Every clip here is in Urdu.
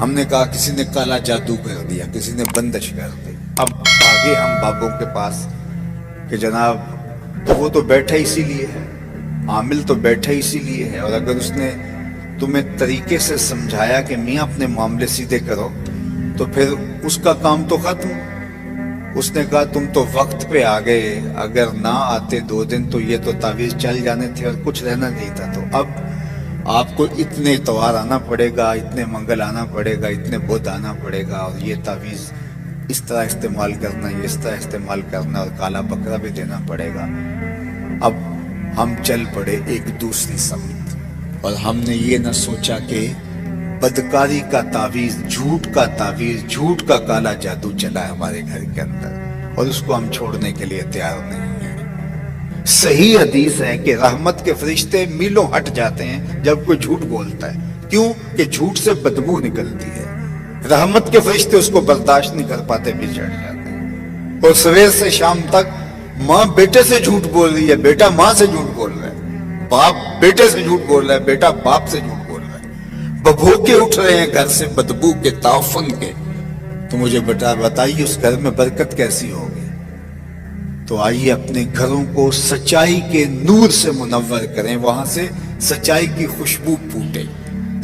ہم نے کہا کسی نے کالا جادو کر دیا، کسی نے بندش کر دی۔ اب آگے ہم بابوں کے پاس کہ جناب وہ تو بیٹھا اسی لیے ہے، عامل تو بیٹھا اسی لیے ہے، اور اگر اس نے تمہیں طریقے سے سمجھایا کہ میاں اپنے معاملے سیدھے کرو تو پھر اس کا کام تو ختم۔ اس نے کہا تم تو وقت پہ آ گئے، اگر نہ آتے 2 دن تو یہ تو تعویذ چل جانے تھے اور کچھ رہنا نہیں تھا، تو اب آپ کو اتنے اتوار آنا پڑے گا، اتنے منگل آنا پڑے گا، اتنے بدھ آنا پڑے گا، اور یہ تعویذ اس طرح استعمال کرنا، یہ اس طرح استعمال کرنا، اور کالا بکرا بھی دینا پڑے گا۔ اب ہم چل پڑے ایک دوسری سمت، اور ہم نے یہ نہ سوچا کہ بدکاری کا تعویذ، جھوٹ کا تعویذ، جھوٹ کا کالا جادو چلا ہے ہمارے گھر کے اندر، اور اس کو ہم چھوڑنے کے لیے تیار نہیں ہیں۔ صحیح حدیث ہے کہ رحمت کے فرشتے میلوں ہٹ جاتے ہیں جب کوئی جھوٹ بولتا ہے، کیوں کہ جھوٹ سے بدبو نکلتی ہے۔ رحمت کے فرشتے اس کو برداشت نہیں کر پاتے، بچڑ جاتے ہیں، اور سویر سے شام تک ماں بیٹے سے جھوٹ بول رہی ہے، بیٹا ماں سے جھوٹ بول رہا ہے، باپ بیٹے سے جھوٹ بول رہا ہے، بیٹا باپ سے جھوٹ بول رہا ہے، ببھوکے اٹھ رہے ہیں گھر سے بدبو کے، تعفن کے۔ تو مجھے بتائیے اس گھر میں برکت کیسی ہوگی؟ تو آئیے اپنے گھروں کو سچائی کے نور سے منور کریں، وہاں سے سچائی کی خوشبو پھوٹے۔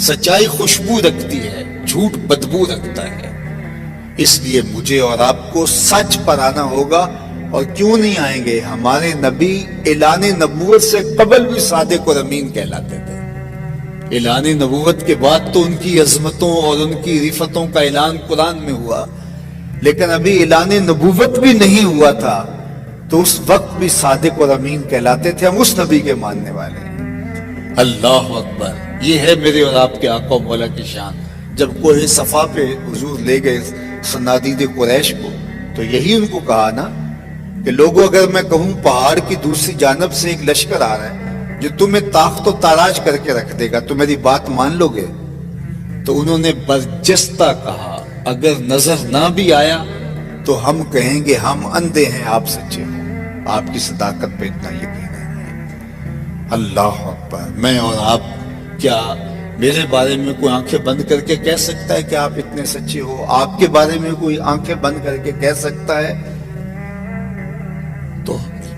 سچائی خوشبو رکھتی ہے، جھوٹ بدبو رکھتا ہے۔ اس لیے مجھے اور آپ کو سچ پر آنا ہوگا، اور کیوں نہیں آئیں گے؟ ہمارے نبی اعلان نبوت سے قبل بھی صادق اور امین کہلاتے تھے۔ اعلان نبوت کے بعد تو ان کی عظمتوں اور ان کی رفتوں کا اعلان قرآن میں ہوا، لیکن ابھی اعلان نبوت بھی نہیں ہوا تھا، تو اس وقت بھی صادق اور امین کہلاتے تھے۔ ہم اس نبی کے ماننے والے ہیں۔ اللہ اکبر! یہ ہے میرے اور آپ کے آقا و مولا کی شان۔ جب کوہ صفا پہ حضور لے گئے صنادید قریش کو، تو یہی ان کو کہا نا کہ لوگوں، اگر میں کہوں پہاڑ کی دوسری جانب سے ایک لشکر آ رہا ہے جو تمہیں طاقت و تاراج کر کے رکھ دے گا، تو میری بات مان لو گے؟ تو انہوں نے برجستہ کہا اگر نظر نہ بھی آیا تو ہم کہیں گے ہم اندھے ہیں، آپ سچے ہو، آپ کی صداقت پہ اتنا یقین ہے۔ اللہ اکبر! میں اور آپ، کیا میرے بارے میں کوئی آنکھیں بند کر کے کہہ سکتا ہے کہ آپ اتنے سچے ہو؟ آپ کے بارے میں کوئی آنکھیں بند کر کے کہہ سکتا ہے؟ تو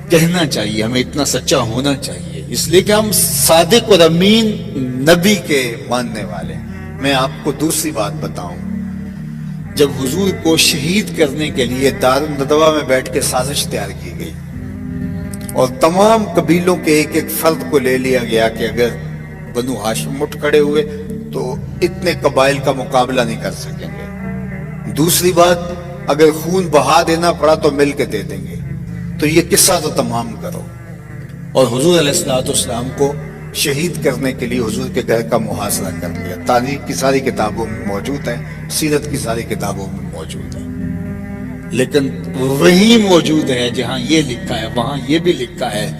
کہنا چاہیے، ہمیں اتنا سچا ہونا چاہیے، اس لیے کہ ہم صادق اور امین نبی کے ماننے والے ہیں۔ میں آپ کو دوسری بات بتاؤں، جب حضور کو شہید کرنے کے لیے دار الندوہ میں بیٹھ کے سازش تیار کی گئی، اور تمام قبیلوں کے ایک ایک فرد کو لے لیا گیا کہ اگر بنو ہاشم اٹھ کھڑے ہوئے تو اتنے قبائل کا مقابلہ نہیں کر سکیں گے، دوسری بات اگر خون بہا دینا پڑا تو مل کے دے دیں گے، تو یہ قصہ تو تمام کرو۔ اور حضور علیہ السلام کو شہید کرنے کے لیے حضور کے گھر کا محاصرہ کر لیا۔ تاریخ کی ساری کتابوں میں موجود ہے، سیرت کی ساری کتابوں میں موجود ہے، لیکن وہی موجود ہے جہاں یہ لکھا ہے، وہاں یہ بھی لکھا ہے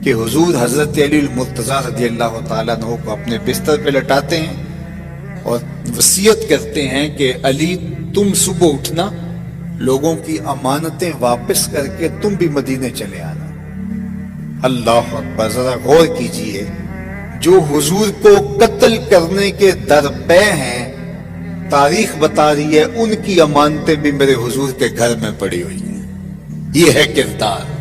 کہ حضور حضرت علی المرتضیٰ رضی اللہ تعالیٰ عنہ کو اپنے بستر پہ لٹاتے ہیں اور وصیت کرتے ہیں کہ علی تم صبح اٹھنا، لوگوں کی امانتیں واپس کر کے تم بھی مدینے چلے آنا۔ اللہ اکبر! ذرا غور کیجئے، جو حضور کو قتل کرنے کے درپے ہیں، تاریخ بتا رہی ہے ان کی امانتیں بھی میرے حضور کے گھر میں پڑی ہوئی ہیں۔ یہ ہے کردار،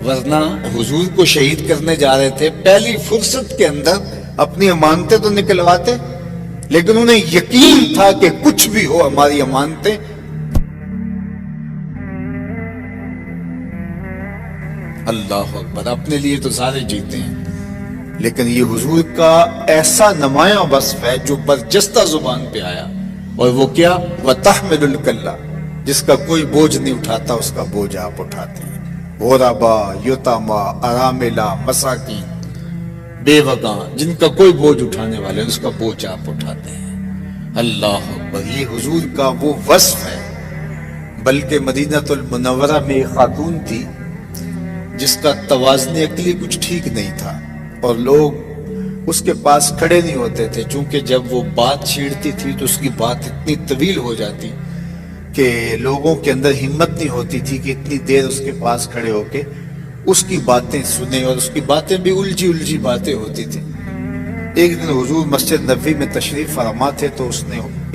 ورنہ حضور کو شہید کرنے جا رہے تھے، پہلی فرصت کے اندر اپنی امانتیں تو نکلواتے، لیکن انہیں یقین تھا کہ کچھ بھی ہو ہماری امانتیں اللہ اکبر! اپنے لیے تو سارے جیتے ہیں، لیکن یہ حضور کا ایسا نمایاں وصف ہے جو برجستہ زبان پہ آیا، اور وہ کیا؟ وَتَحْمِلُ الْكَلَّ، جس کا کوئی بوجھ نہیں اٹھاتا اس کا بوجھ آپ اٹھاتے ہیں۔ غربا، یتاما، اراملہ، مساکین، بیوگاں، جن کا کوئی بوجھ اٹھانے والے اس کا بوجھ آپ اٹھاتے ہیں۔ اللہ اکبر! یہ حضور کا وہ وصف ہے۔ بلکہ مدینہ المنورہ میں ایک خاتون تھی جس کا توازن عقلی کچھ ٹھیک نہیں تھا، اور لوگ اس کے پاس کھڑے نہیں ہوتے تھے، چونکہ جب وہ بات چھیڑتی تھی تو اس کی بات اتنی طویل ہو جاتی کہ لوگوں کے اندر ہمت نہیں ہوتی تھی کہ اتنی دیر اس کے پاس کھڑے ہو کے اس کی باتیں سنیں، اور اس کی باتیں بھی الجھی باتیں ہوتی تھی۔ ایک دن حضور مسجد نبوی میں تشریف فرما تھے، تو اس نے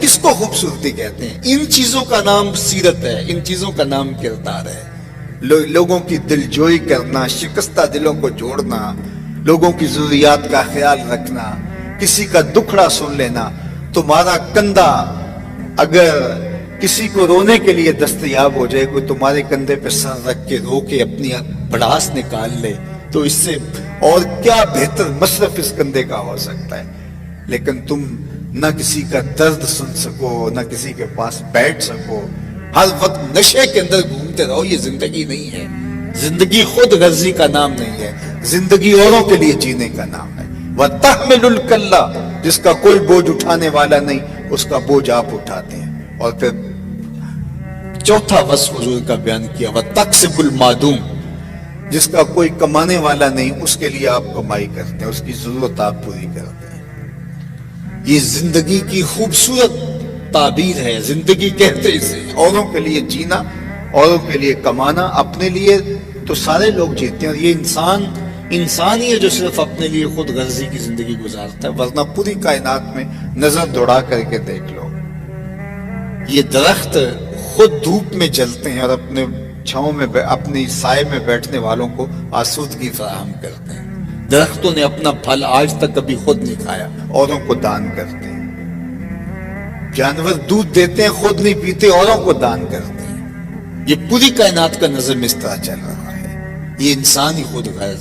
کس کو خوبصورتی کہتے ہیں؟ ان چیزوں کا نام سیرت ہے، ان چیزوں کا نام کردار ہے۔ لوگوں کی دلجوئی کرنا، شکستہ دلوں کو جوڑنا، لوگوں کی ضروریات کا خیال رکھنا، کسی کا دکھڑا سن لینا۔ تمہارا کندھا اگر کسی کو رونے کے لیے دستیاب ہو جائے، کوئی تمہارے کندھے پہ سر رکھ کے رو کے اپنی بڑاس نکال لے، تو اس سے اور کیا بہتر مصرف اس کندھے کا ہو سکتا ہے؟ لیکن تم نہ کسی کا درد سن سکو، نہ کسی کے پاس بیٹھ سکو، ہر وقت نشے کے اندر گھومتے رہو، یہ زندگی نہیں ہے۔ زندگی خود غرضی کا نام نہیں ہے، زندگی اوروں کے لیے جینے کا نام ہے۔ وَتَحْمِلُ الْكَلَّ، جس کا کوئی بوجھ اٹھانے والا نہیں، اس کا بوجھ آپ اٹھاتے ہیں۔ اور پھر چوتھا وصف حضور کا بیان کیا، وَتَقْسِبُ الْمَعْدُومِ، جس کا کوئی کمانے والا نہیں، اس کے لیے آپ کمائی کرتے ہیں، اس کی ضرورت آپ پوری کرتے ہیں۔ یہ زندگی کی خوبصورت تعبیر ہے، زندگی کہتے اسے، اوروں کے لیے جینا، اوروں کے لیے کمانا، اپنے لیے تو سارے لوگ جیتے ہیں، اور یہ انسان ہی ہے جو صرف اپنے لیے خود غرضی کی زندگی گزارتا ہے، ورنہ پوری کائنات میں نظر دوڑا کر کے دیکھ لو، یہ درخت خود دھوپ میں جلتے ہیں اور اپنے چھاؤں میں اپنی سائے میں بیٹھنے والوں کو آسودگی فراہم کرتے ہیں۔ درختوں نے اپنا پھل آج تک کبھی خود نہیں کھایا، اوروں کو دان کرتے ہیں۔ جانور دودھ دیتے ہیں، خود نہیں پیتے، اوروں کو دان کرتے ہیں۔ یہ پوری کائنات کا نظم اس طرح چل رہا ہے، یہ انسان ہی خود غرض